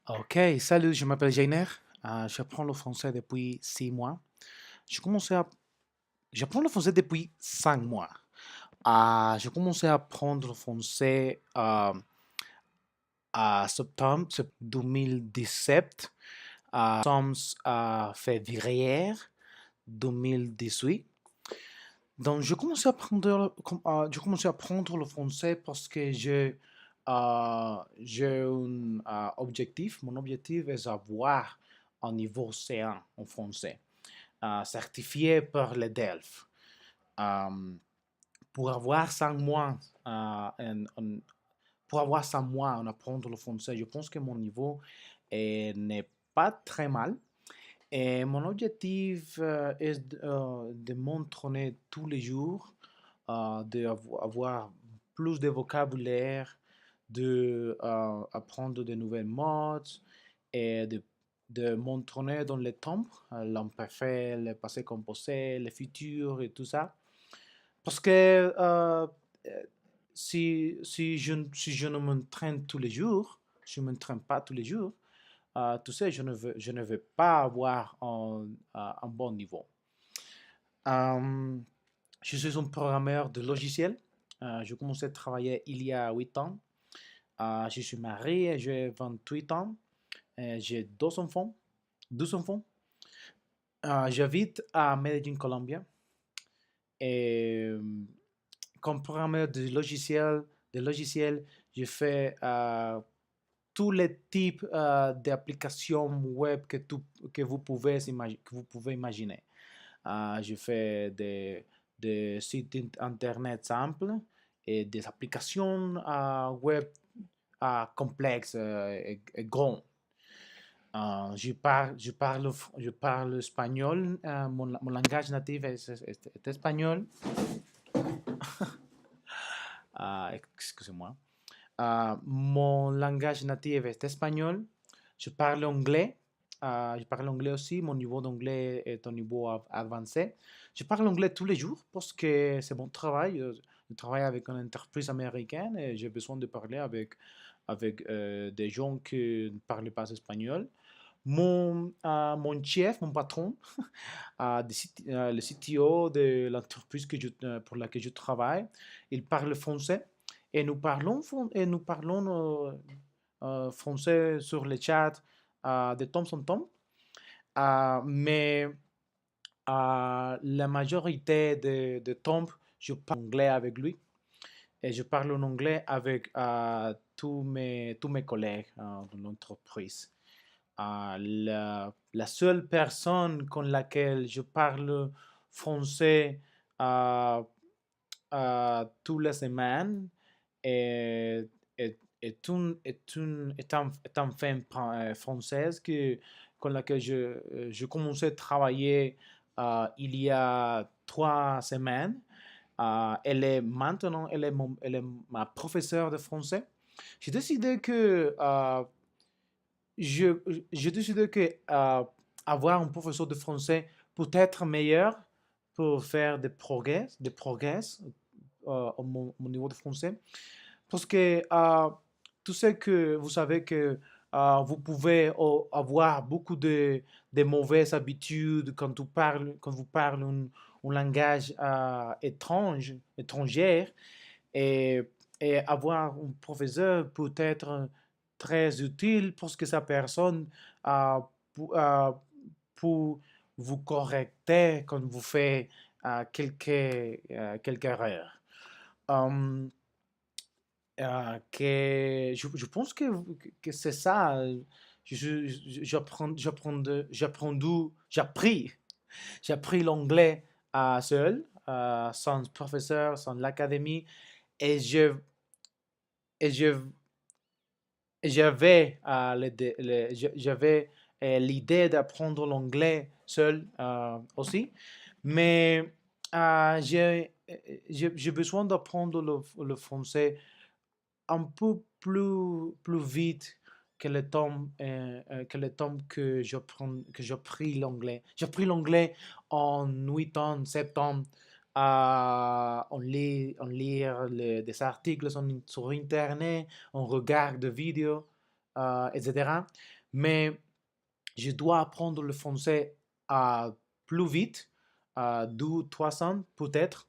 Ok, salut, je m'appelle Jainer. J'apprends le français depuis 6 mois. J'ai commencé à... J'apprends le français depuis 5 mois. J'ai commencé à apprendre le français à septembre 2017. Nous sommes à février 2018. Donc, j'ai commencé à apprendre le français parce que j'ai un objectif. Mon objectif est d'avoir un niveau C1 en français, certifié par le DELF. Euh, pour avoir 5 mois, pour avoir 5 mois en apprendre le français, je pense que mon niveau n'est pas très mal. Et mon objectif est de m'entraîner tous les jours, d'avoir plus de vocabulaire, de apprendre de nouvelles mots et de m'entraîner dans les temps, l'imparfait, le passé composé, le futur et tout ça. Parce que si je ne m'entraîne tous les jours, je ne m'entraîne pas tous les jours, tu sais, je ne veux pas avoir un bon niveau. Euh, je suis un programmeur de logiciels. Je commençais à travailler il y a 8 ans. Je suis marié, j'ai 28 ans. J'ai deux enfants. Deux enfants. J'habite à Medellín, Colombia. Et comme programmeur de logiciels, je fais tous les types d'applications web que vous pouvez imaginer. Je fais des sites internet simples et des applications web complexes et grands. Je parle espagnol. Mon langage natif est espagnol. Excusez-moi. Mon langage natif est espagnol. Je parle anglais. Je parle anglais aussi. Mon niveau d'anglais est un niveau avancé. Je parle anglais tous les jours parce que c'est mon travail. Je travaille avec une entreprise américaine et j'ai besoin de parler avec des gens qui ne parlent pas espagnol. Mon chef, mon patron, le CTO de l'entreprise pour laquelle je travaille, il parle français et nous parlons français sur le chat de temps en temps. Mais la majorité de temps, je parle anglais avec lui et je parle en anglais avec tous mes collègues de l'entreprise. La seule personne con laquelle je parle français euh, toutes les semaines est, est une femme française con laquelle je commençais à travailler il y a 3 semaines. Elle est ma professeure de français. J'ai décidé que je, j'ai décidé que avoir un professeur de français peut être meilleur pour faire des progrès au mon niveau de français. Parce que tu sais que vous savez que vous pouvez avoir beaucoup de mauvaises habitudes quand vous parlez un langage étranger et, et avoir un professeur peut être très utile parce que sa personne euh, pour, euh, pour vous correcter quand vous faites quelques erreurs. Euh, je pense que c'est ça. J'ai appris l'anglais seul, sans professeur, sans l'académie, et et je, j'avais l'idée d'apprendre l'anglais seul aussi, mais j'ai besoin d'apprendre le français un peu plus vite que j'ai pris l'anglais. J'ai pris l'anglais en 8 ans, 7 ans, on lire des articles sur Internet, on regarde des vidéos. etc. Mais je dois apprendre le français plus vite, 2 3 ans peut-être.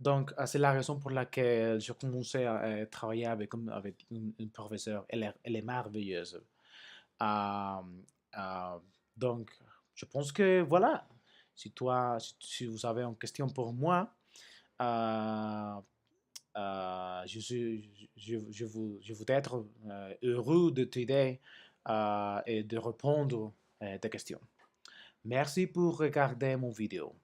Donc, c'est la raison pour laquelle je commençais à travailler avec une professeure. Elle est merveilleuse. Euh, euh, donc, je pense que voilà. Si vous avez une question pour moi, euh, je voudrais être heureux de t'aider et de répondre à tes questions. Merci pour regarder mon vidéo.